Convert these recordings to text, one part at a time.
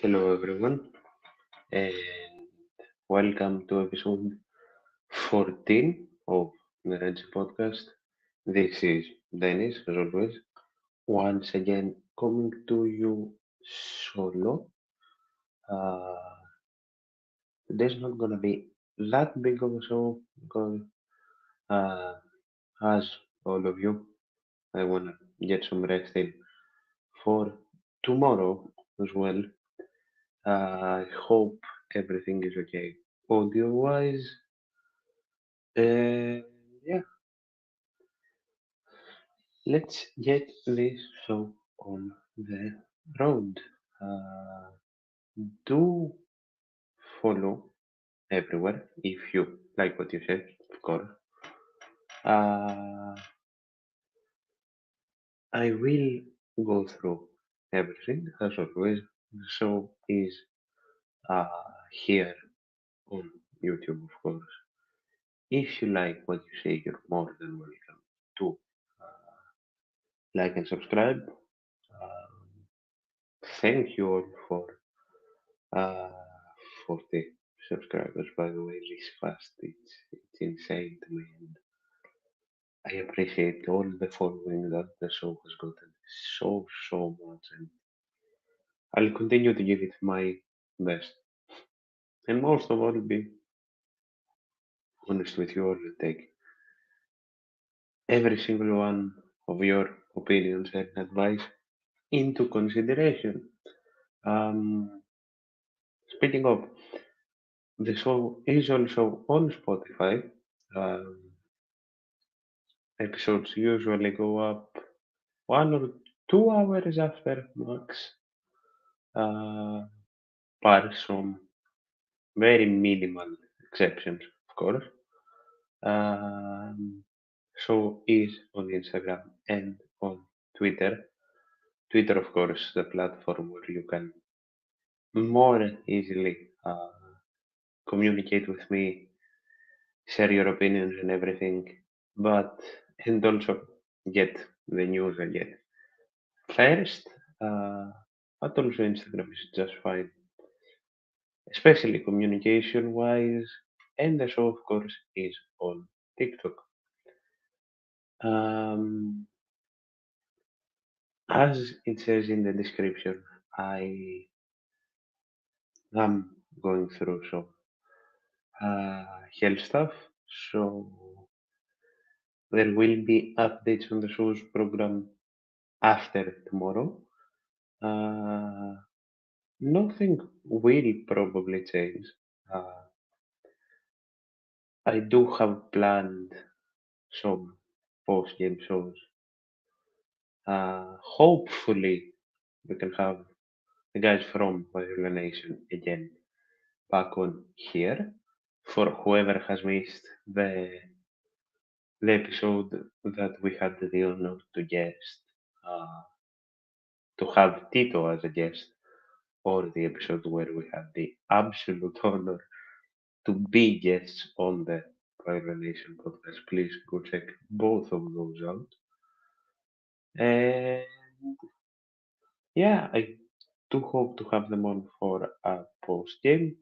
Hello everyone and welcome to episode 14 of the Reds podcast. This is Dennis, as always, once again coming to you solo. Uh, Today's not gonna be that big of a show because, uh, as all of you, I wanna get some rest in for tomorrow as well. I hope everything is okay audio wise. Yeah, let's get this show on the road. Uh, do follow everywhere if you like what you said, of course. Uh, I will go through everything as always. The show is here on YouTube, of course. If you like what you say, you're more than welcome to like and subscribe. Um, Thank you all for uh, 40 subscribers, by the way, this fast. It's insane to me. And I appreciate all the following that the show has gotten so much. And I'll continue to give it my best. And most of all, be honest with you all and take every single one of your opinions and advice into consideration. Um, Speaking of, the show is also on Spotify. Um, Episodes usually go up 1 or 2 hours after max, uh, bar some very minimal exceptions, of course. Um, Show is on Instagram and on Twitter. Twitter, of course, the platform where you can more easily communicate with me, share your opinions and everything, but and also get the news I get first. Uh, but also Instagram is just fine, especially communication wise. And the show, of course, is on TikTok. Um, as it says in the description, I am going through some health stuff, so there will be updates on the show's program after tomorrow. Uh, Nothing will probably change. Uh, I do have planned some post-game shows. Hopefully, we can have the guys from Viola Nation again back on here. For whoever has missed the episode that we had the honor to guest, uh, to have Tito as a guest, or the episode where we had the absolute honor to be guests on the Viola Nation podcast, please go check both of those out. And yeah, I do hope to have them on for a post game.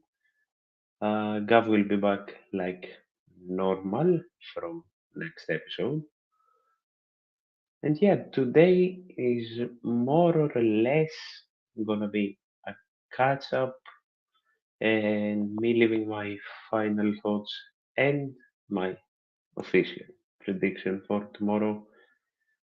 Gav will be back like normal from next episode. And yeah, today is more or less gonna be a catch up and me leaving my final thoughts and my official prediction for tomorrow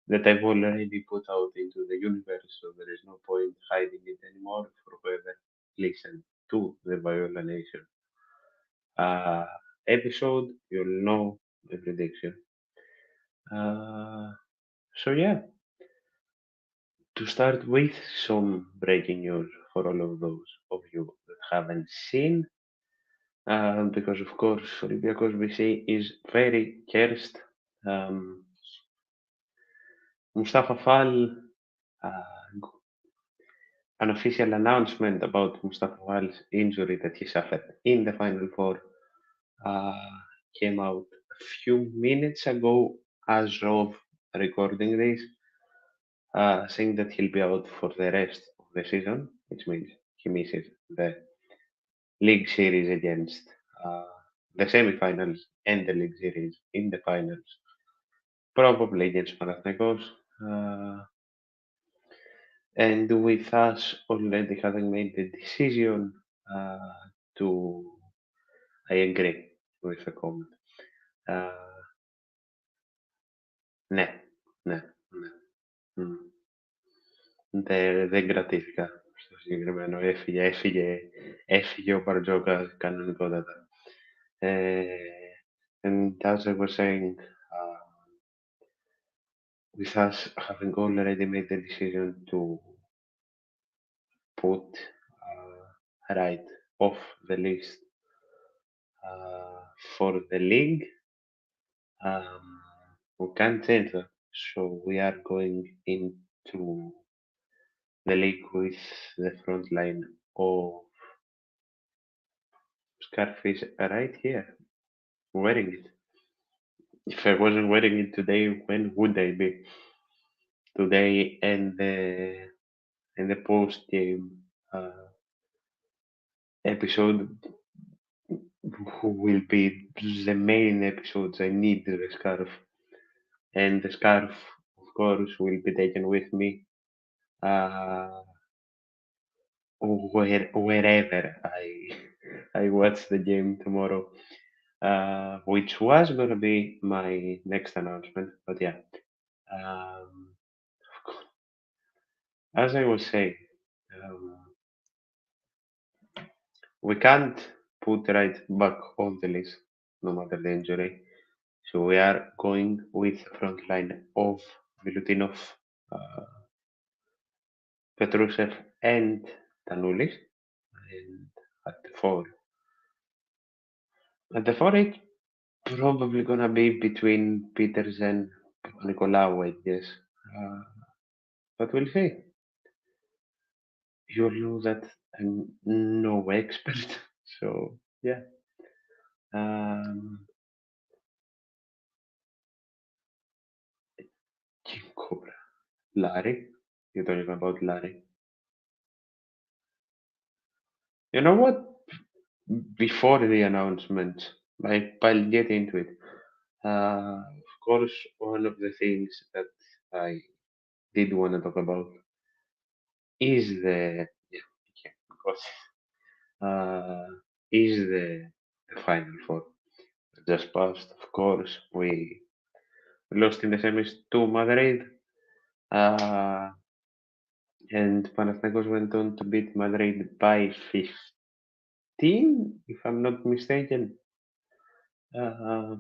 that I've already put out into the universe, so there is no point hiding it anymore for whoever listened to the Viola Nation uh, episode. You'll know the prediction. Uh, so yeah, to start with some breaking news for all of those of you that haven't seen, because of course Olympiacos BC is very cursed. Um, Mustafa Fall, uh, an official announcement about Mustafa Fall's injury that he suffered in the Final Four uh, came out a few minutes ago as of recording this, saying that he'll be out for the rest of the season, which means he misses the league series against uh, the semifinals and the league series in the finals, probably against Panathinaikos. Uh, and with us already having made the decision uh, to, I agree with the comment. Uh, ναι, ναι, ναι. Μμ. Δεν κρατήθηκα στο συγκεκριμένο. Έφυγε ο Μπαρτζόκα κανονικότατα. And as I was saying, with us having already made the decision to put right off the list for the league, um, we can't change that. So we are going into the league with the front line of Scarface right here, wearing it. If I wasn't wearing it today, when would I be? Today and the post game episode will be the main episodes. I need the scarf, and the scarf, of course, will be taken with me uh, wherever I watch the game tomorrow. Which was gonna be my next announcement, but yeah. Um, as I was saying, um, we can't put right back on the list no matter the injury. So we are going with the front line of Milutinov, uh, Petrusev, and Tanulis. And at the four, it's probably gonna be between Peters and Nicolau, I guess. Uh, but we'll see. You know that I'm no expert, so yeah. Um, King Cobra. Larry? You're talking about Larry. You know what? Before the announcement, I'll get into it. Of course, one of the things that I did want to talk about is yeah, because uh, is the final four just passed. Of course, we lost in the semis to Madrid, uh, and Panathinaikos went on to beat Madrid by 15, if I'm not mistaken, uh,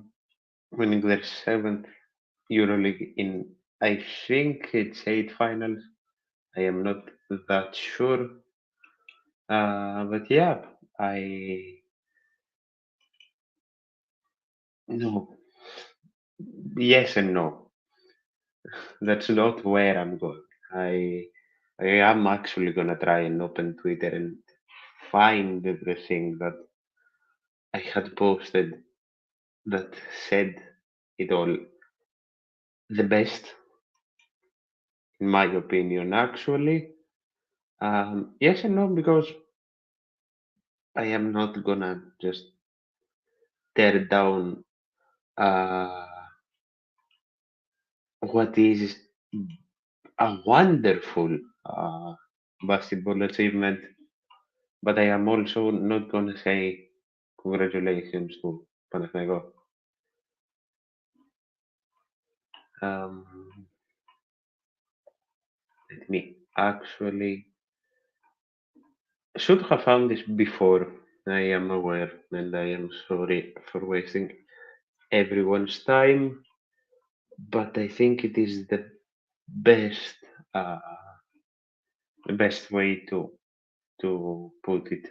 winning their seventh EuroLeague in, I think it's eight finals. I am not that sure. But yeah, I no, yes and no. That's not where I'm going. I I am actually gonna try and open Twitter and find the thing that I had posted that said it all. The best, in my opinion, actually. Yes and no, because I am not gonna just tear down uh, what is a wonderful uh, basketball achievement, but I am also not gonna say congratulations to Panathinaikos. Um, Let me actually should have found this before. I am aware, and I am sorry for wasting everyone's time, but I think it is best uh, the best way to put it.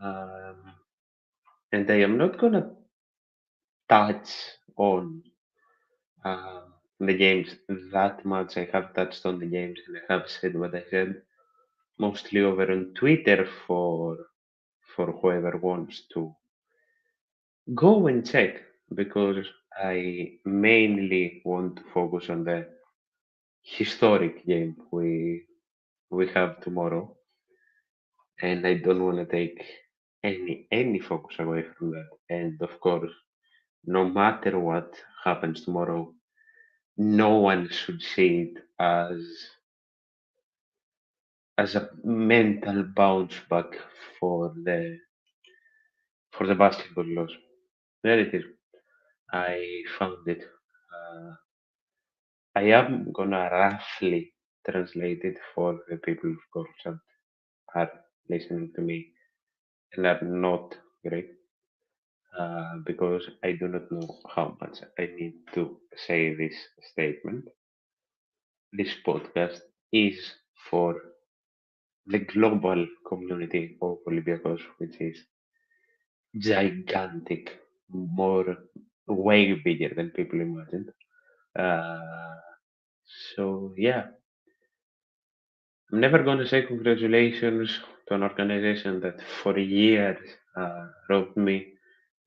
Um, and I am not gonna touch on the games that much. I have touched on the games and I have said what I said mostly over on Twitter for whoever wants to go and check because I mainly want to focus on the historic game. we have tomorrow, and I don't want to take any focus away from that. And of course, no matter what happens tomorrow, no one should see it as a mental bounce back for the basketball loss. There it is. I found it. Uh, I am gonna roughly translate it for the people, of course, that are listening to me and are not great, because I do not know how much I need to say this statement. This podcast is for the global community of Olympiacos, which is gigantic, more way bigger than people imagined. Uh, so yeah, I'm never going to say congratulations to an organization that for years wrote me,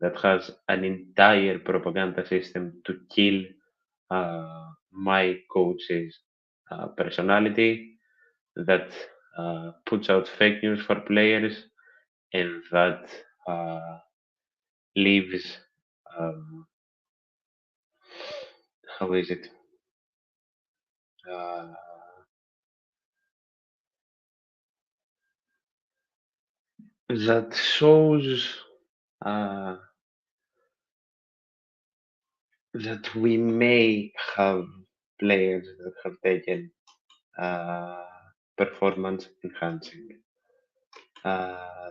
that has an entire propaganda system to kill my coach's personality, that puts out fake news for players, and that uh, leaves, um, how is it? Uh, that shows uh, that we may have players that have taken uh, performance enhancing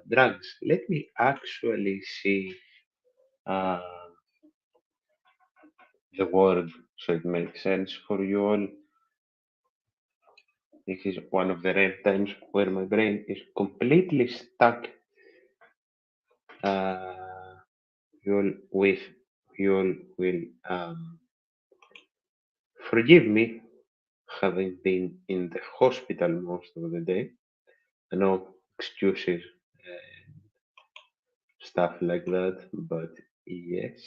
drugs. Let me actually see uh, the word so it makes sense for you all. This is one of the rare times where my brain is completely stuck. Uh, you all with you all will forgive me, having been in the hospital most of the day. No excuses, stuff like that, but yes,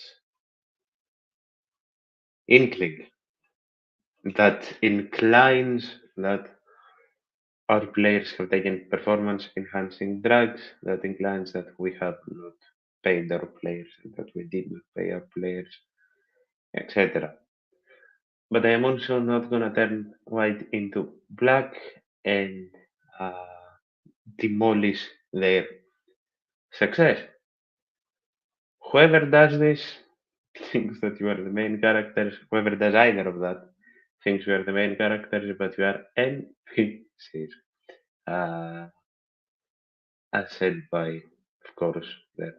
inkling that inclines that our players have taken performance enhancing drugs, that inclines that we have not paid our players, that we did not pay our players, etc. But I am also not gonna turn white into black and uh, demolish their success. Whoever does this thinks that you are the main characters. Whoever does either of that thinks you are the main characters, but you are NPCs. Uh, as said by, of course, the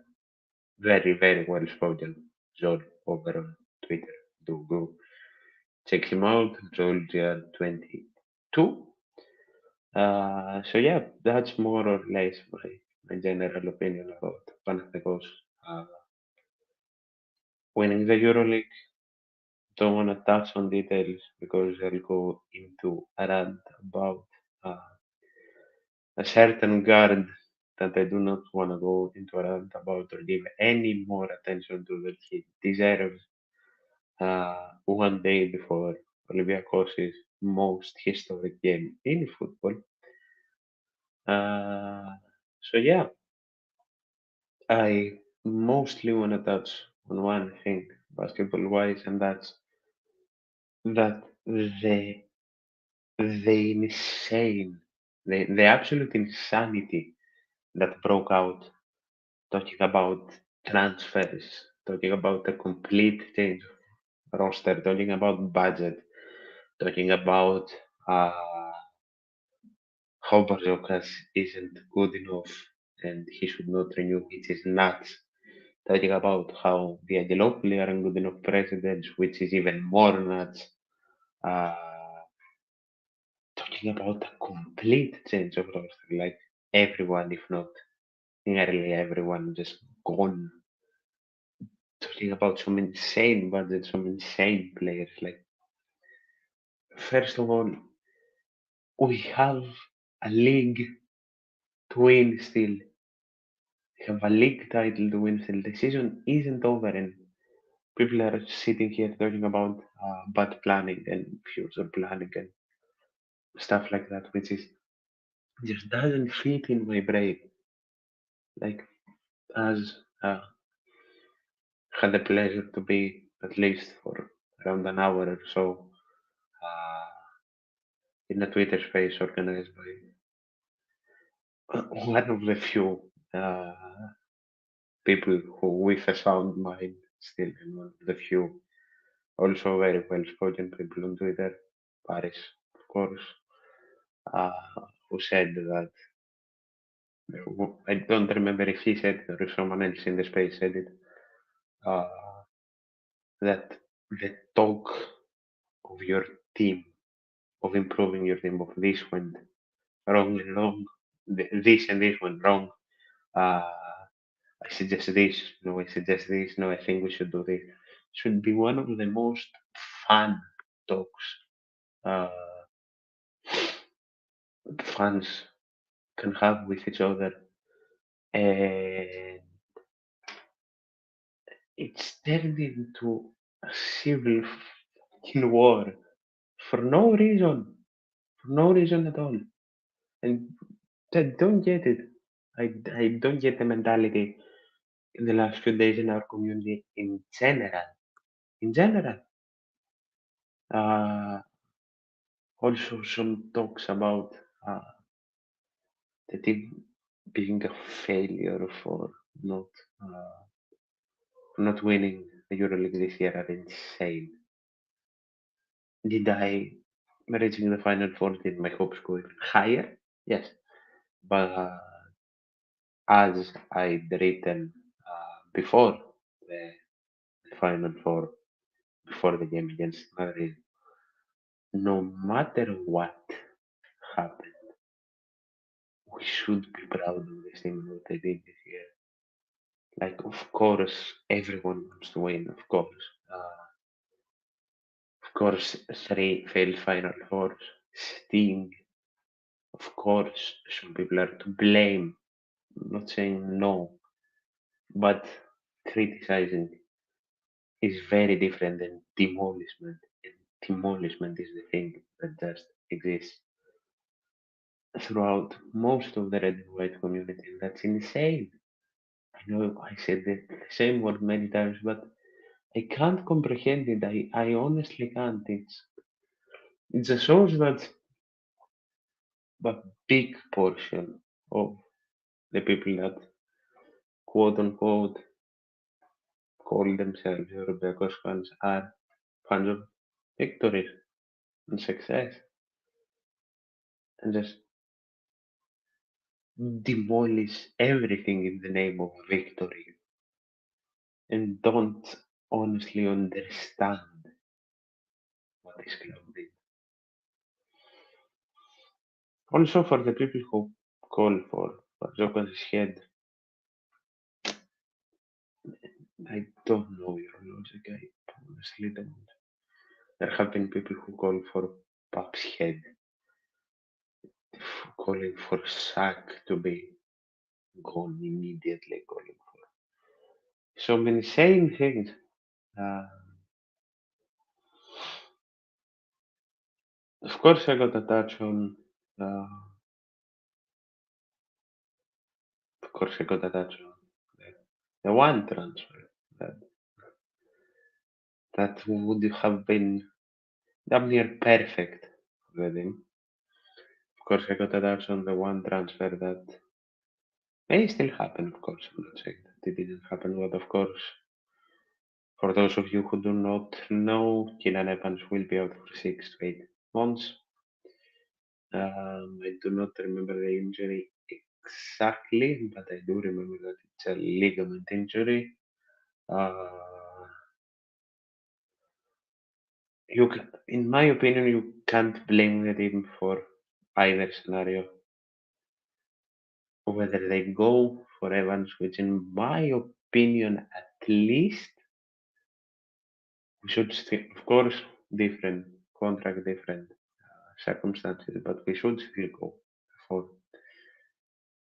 very, very well spoken Zol over on Twitter. Do go check him out, ZolGR22. So yeah, that's more or less my general opinion about Panathinaikos uh, winning the EuroLeague. Don't want to touch on details because I'll go into a rant about uh, a certain guard that I do not want to go into a rant about or give any more attention to that he deserves one day before Olympiacos' most historic game in football. Uh, so yeah, I mostly want to touch on one thing basketball wise, and that's that the insane, the absolute insanity that broke out, talking about transfers, talking about a complete change of roster, talking about budget, talking about uh, how Barzokas isn't good enough and he should not renew, which is nuts. Talking about how the Angelopoulos aren't good enough presidents, which is even more nuts. Uh, Talking about a complete change of roster, like everyone, if not nearly everyone, just gone. Talking about some insane budget, some insane players. Like, first of all, we have a league to win still. We have a league title to win still. The season isn't over, and people are sitting here talking about bad planning and future planning and stuff like that, which is just doesn't fit in my brain. Like as had the pleasure to be at least for around an hour or so uh, in a Twitter space organized by one of the few uh, people who with a sound mind still, and one of the few also very well spoken people on Twitter, Paris, of course, uh, who said that I don't remember if he said it or if someone else in the space said it, uh, that the talk of your team, of improving your team, of this went wrong and wrong, this and this went wrong. Uh, I suggest this, no, I suggest this, no, I think we should do this. Should be one of the most fun talks uh, fans can have with each other. And it's turned into a civil fucking war for no reason, for no reason at all. And I don't get it. I don't get the mentality in the last few days in our community in general. In general, uh, also some talks about the team being a failure not uh, for not winning the EuroLeague this year are insane. Did I reaching the final four? Did my hopes go even higher? Yes, but as I'd written before the, the final four, before the game against Madrid, no matter what happened, we should be proud of this team and what they did this year. Like, of course, everyone wants to win. Of course, three failed final fours sting. Of course, some people are to blame. I'm not saying no, but criticizing is very different than demolishment. And demolishment is the thing that just exists throughout most of the red and white community. And that's insane. I know I said the same word many times, but I can't comprehend it. I honestly can't. It just shows that a big portion of the people that quote unquote call themselves Olympiacos fans are fans of victories and success and just demolish everything in the name of victory and don't honestly understand what this club did. Also, for the people who call for Joko's head, I don't know your logic. I honestly don't. There have been people who call for Pap's head, calling for Sack to be gone immediately, calling for so many same things. Uh, of course, I got a touch on. Uh, of course, I got a touch on the one transfer that that would have been damn near perfect for the team. Of course, I got a touch on the one transfer that may still happen. Of course, I'm not saying that it didn't happen, but of course, for those of you who do not know, Keenan Evans will be out for 6 to 8 months. I do not remember the injury exactly, but I do remember that it's a ligament injury. Uh, in my opinion, you can't blame the team for either scenario. Whether they go for Evans, which in my opinion, at least, we should still, of course, different contract, different circumstances, but we should still go for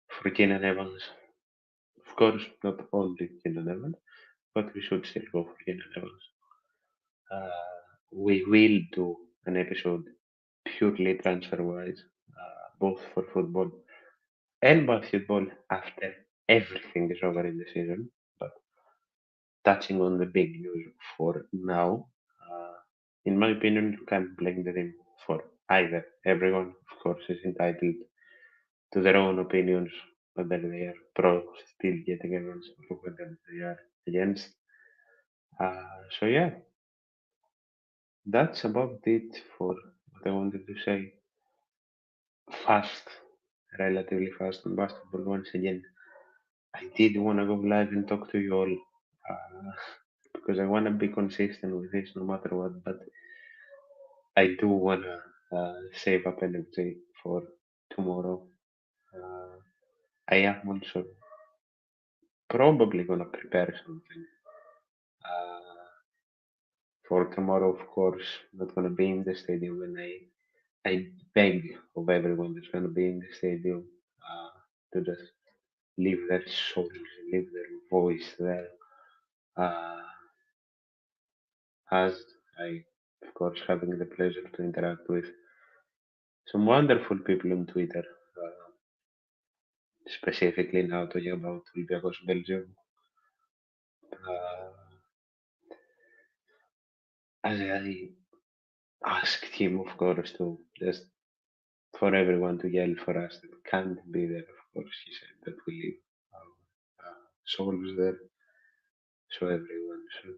for Keenan Evans. Of course, not only Keenan Evans, but we should still go for Keenan Evans. We will do an episode purely transfer wise, both for football. and basketball after everything is over in the season. But touching on the big news for now, uh, in my opinion, you can't blame the team for either. Everyone, of course, is entitled to their own opinions, whether they are pro still getting against or whether they are against. So yeah, that's about it for what I wanted to say. Fast, relatively fast on basketball once again. I did want to go live and talk to you all because I want to be consistent with this no matter what, but I do want to save up energy for tomorrow. Uh, I am also probably going to prepare something for tomorrow, of course. Not going to be in the stadium, and I beg of everyone that's going to be in the stadium to just leave their souls, leave their voice there. Uh, as I, of course, having the pleasure to interact with some wonderful people on Twitter, specifically now talking about Olympiacos Belgium. Uh, as I asked him, of course, to just for everyone to yell for us that can't be there, of course, he said that we leave our souls there, so everyone should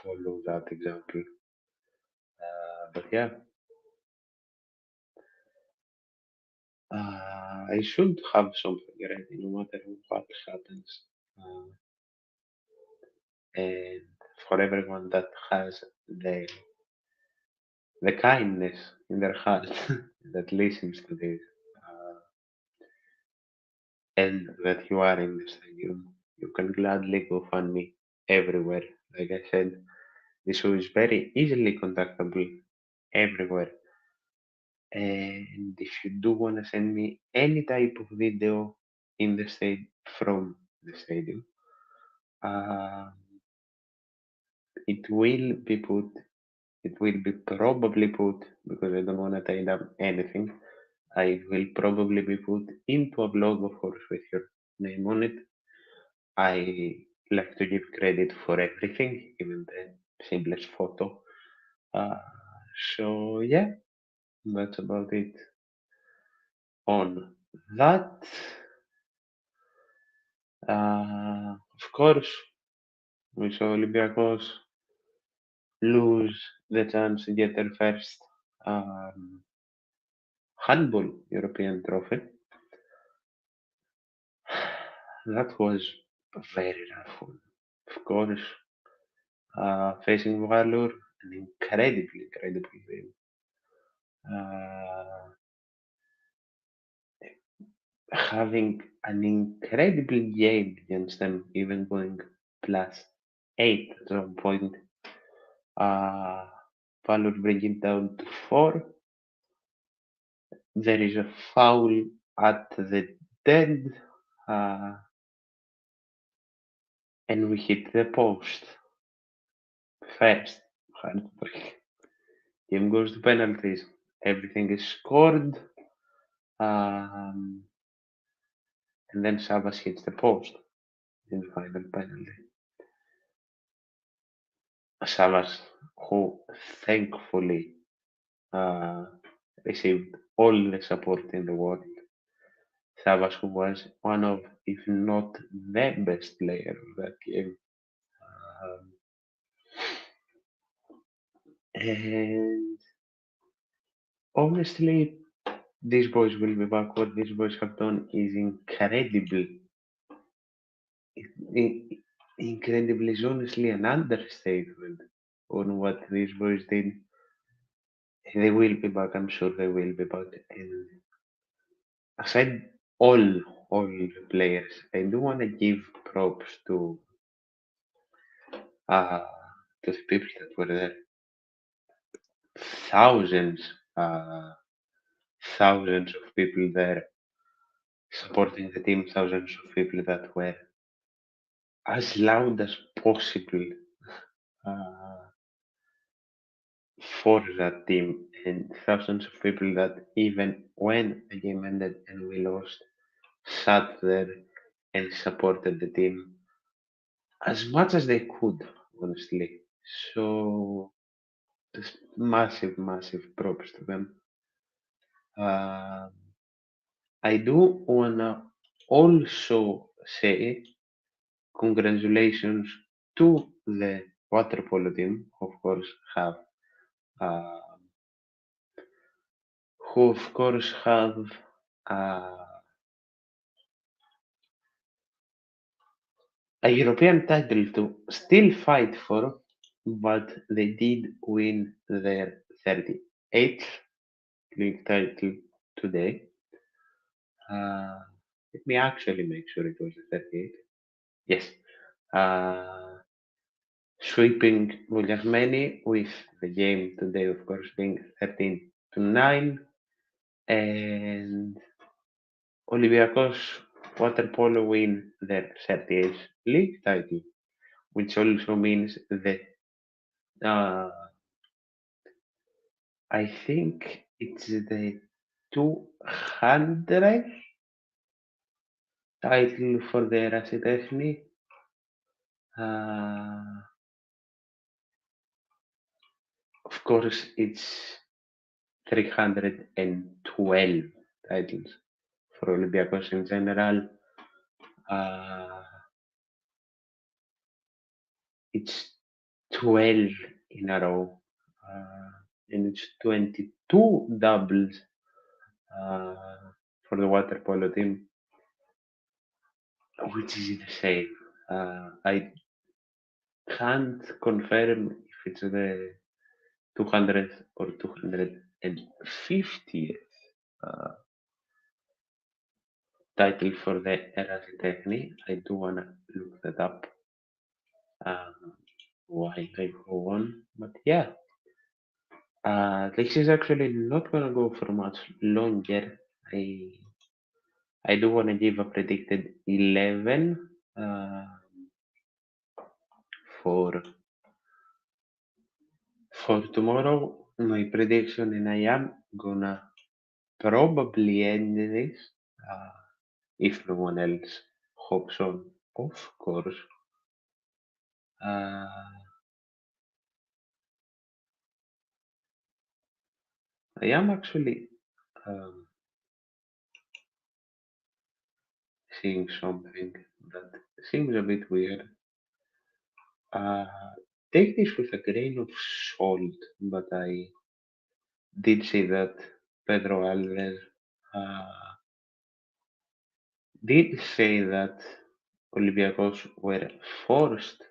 follow that example. But yeah, I should have something ready no matter what happens. Uh, and for everyone that has the kindness in their heart that listens to this, uh, and that you are in the stadium, you can gladly go find me everywhere. Like I said, the show is very easily contactable everywhere. And if you do want to send me any type of video in the state from the stadium, uh, it will be put, it will be probably put, because I don't want to tie up anything, I will probably be put into a blog, of course, with your name on it. I like to give credit for everything, even the simplest photo. Uh, so yeah, that's about it. On that, of course, we saw Olympiacos lose the chance to get their first handball European trophy. That was a very rough one. Of course, facing Valor, an incredible game. Uh, having an incredible game against them, even going +8 at some point. Uh, Valor bringing down to 4. There is a foul at the dead, uh, and we hit the post first. Heartbreak. Game goes to penalties. Everything is scored, um, and then Sabas hits the post in the final penalty. Sabas, who thankfully uh, received all the support in the world. Sabas, who was one of, if not the best player of that game. Um, and honestly, these boys will be back. What these boys have done is incredible. Incredible is honestly an understatement on what these boys did. They will be back. I'm sure they will be back. And aside all the players, I do want to give props uh to the people that were there. Thousands, uh, thousands of people there supporting the team. Thousands of people that were as loud as possible uh, for that team, and thousands of people that even when the game ended and we lost, sat there and supported the team as much as they could, honestly. So, just massive, massive props to them. Uh, I do wanna also say congratulations to the water polo team, of course, have uh, who of course have uh, a European title to still fight for, but they did win their 38th league title today. Uh, Let me actually make sure it was the 38th. Yes. Uh, Sweeping Guglielmeni with the game today, of course, being 13-9. And Olympiacos water polo win their 38th league title, which also means that uh, I think it's the 200th title for the Erasitechni. Uh, of course, it's 312 titles for Olympiacos in general. Uh, it's 12 in a row, and it's 22 doubles uh, for the water polo team, which is insane. I can't confirm if it's the 200th or 250th uh, title for the Erasitechni. I do want to look that up while I go on. But yeah, this is actually not going to go for much longer. I I do want to give a predicted 11 for tomorrow. My prediction, and I am gonna probably end this uh, if no one else hops on, of course. Uh, I am actually um, seeing something that seems a bit weird. Uh, Take this with a grain of salt, but I did say that Pedro Alves uh, did say that Olympiacos were forced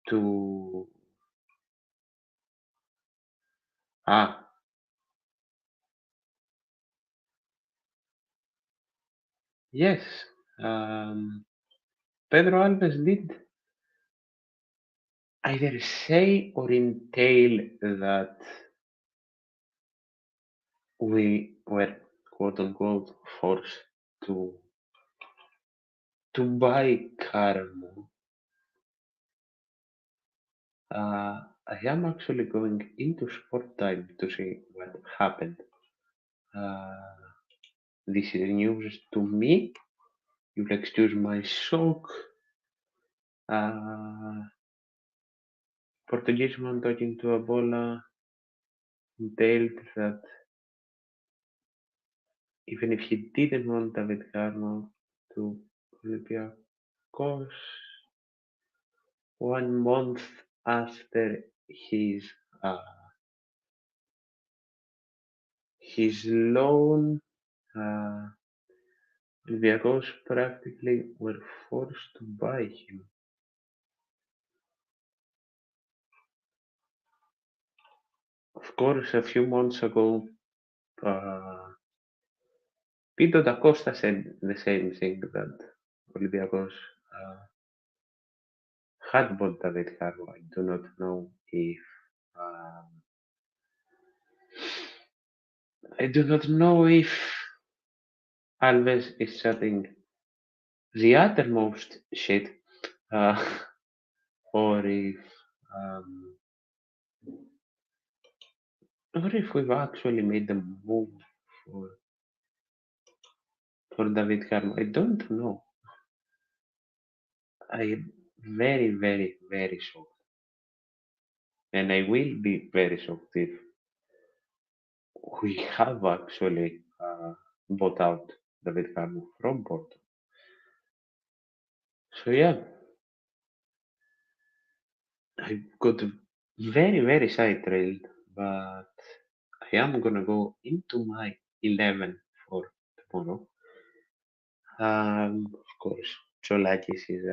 to. Ah, yes. Um, Pedro Alves did either say or entail that we were quote unquote forced to buy Carmo. I am actually going into sport time to see what happened. Uh, this is news to me. You'll excuse my shock. Portuguese man talking to a bola entailed that even if he didn't want David Carmo to Olympiacos, 1 month after uh, his loan, uh, Olympiacos practically were forced to buy him. Of course, a few months ago, uh, Pito da Costa said the same thing that Olympiacos had bought David Carmo. I do not know if um, Alves is chatting the uttermost shit, uh, or if um, we've actually made the move for for David Carmo. I don't know. I am very, very, very shocked. And I will be very shocked if we have actually bought out David Carmo from Porto. So yeah, I got very, very sidetrailed, but I am gonna go into my 11 for tomorrow. Of course, Cholakis is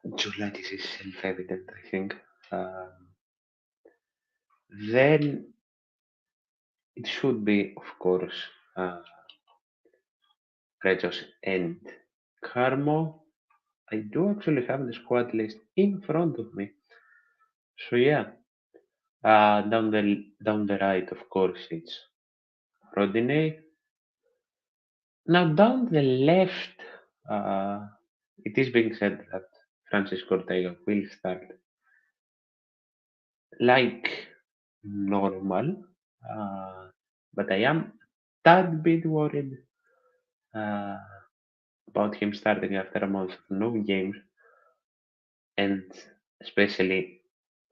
Cholakis is self-evident, I think. Um, then it should be, of course, Retos and Carmo. I do actually have the squad list in front of me. So yeah, down the right, of course, it's Rodinei. Now down the left, uh, it is being said that Francisco Ortega will start like normal, uh, but I am tad bit worried uh, about him starting after a month of no games, and especially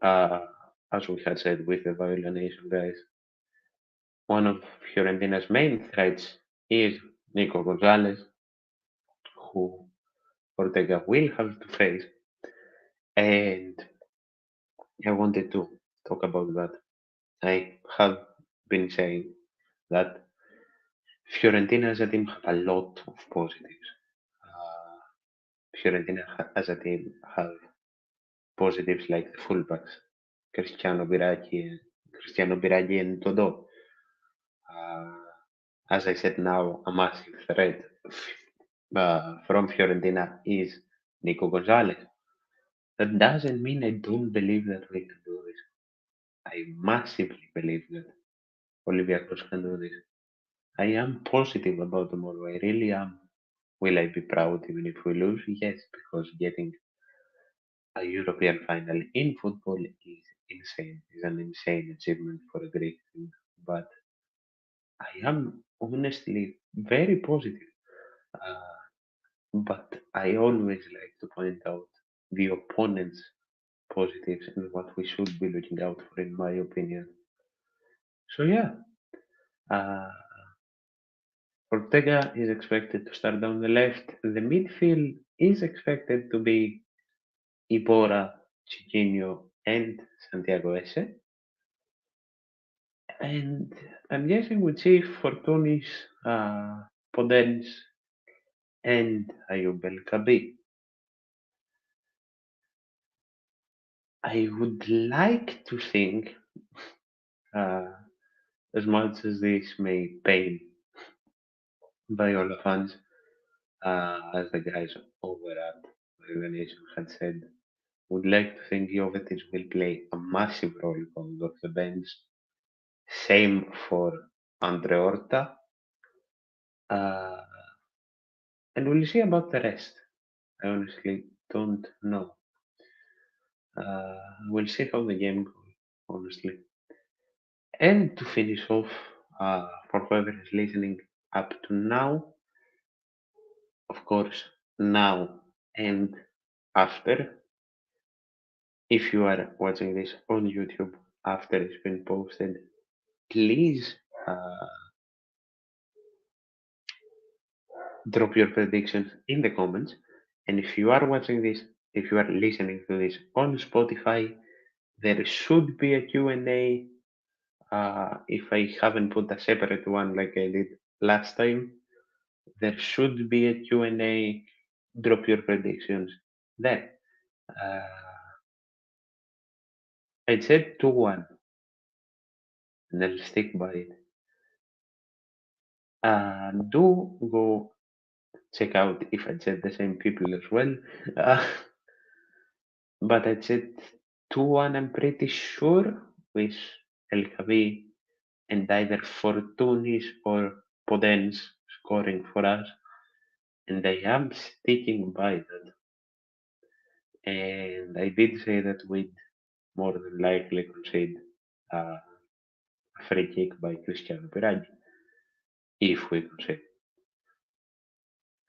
as we had said with the violation guys, one of Fiorentina's main threats is Nico Gonzalez, who Ortega will have to face, and I wanted to talk about that. I have been saying that Fiorentina as a team have a lot of positives. Uh, Fiorentina as a team have positives like the fullbacks, Cristiano Biraghi and Todo. Uh, as I said now, a massive threat from Fiorentina is Nico Gonzalez. That doesn't mean I don't believe that we can do this. I massively believe that Olympiacos can do this. I am positive about tomorrow. I really am. Will I be proud even if we lose? Yes, because getting a European final in football is insane. It's an insane achievement for a great team. But I am honestly very positive. Uh, but I always like to point out the opponent's positives and what we should be looking out for, in my opinion. So yeah, uh, Ortega is expected to start down the left. The midfield is expected to be Ibora, Chiquinho, and Santiago Esse. And I'm guessing we see Fortunis, Podence, and Ayub El Kabi. I would like to think, uh, as much as this may pain Viola fans, as the guys over at the Nation had said, would like to think Jovetic will play a massive role coming off the bench. Same for Andre Horta. Uh, and we'll see about the rest. I honestly don't know. We'll see how the game goes, honestly. And to finish off, for whoever is listening up to now, of course, now and after, if you are watching this on YouTube after it's been posted, please drop your predictions in the comments. And if you are watching this, if you are listening to this on Spotify, there should be a Q&A. If I haven't put a separate one like I did last time, there should be a Q&A. Drop your predictions there. Uh, I said 2-1, and I'll stick by it. Do go check out if I said the same people as well. Uh, but I said 2-1, I'm pretty sure, with El Khabi and either Fortunis or Podence scoring for us. And I am sticking by that. And I did say that we'd more than likely concede a free kick by Cristiano Piraghi. if we could say.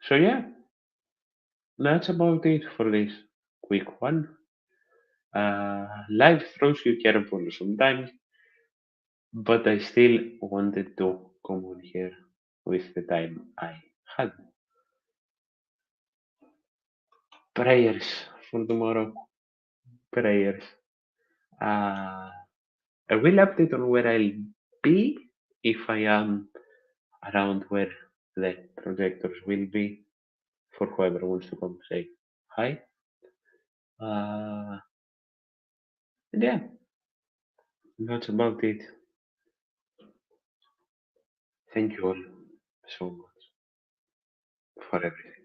So yeah, that's about it for this quick one. Life throws you curveballs sometimes, but I still wanted to come on here with the time I had. Prayers for tomorrow. Prayers. Uh, I will update on where I'll be if I am around where the projectors will be for whoever wants to come say hi. Uh, and yeah, that's about it. Thank you all so much for everything.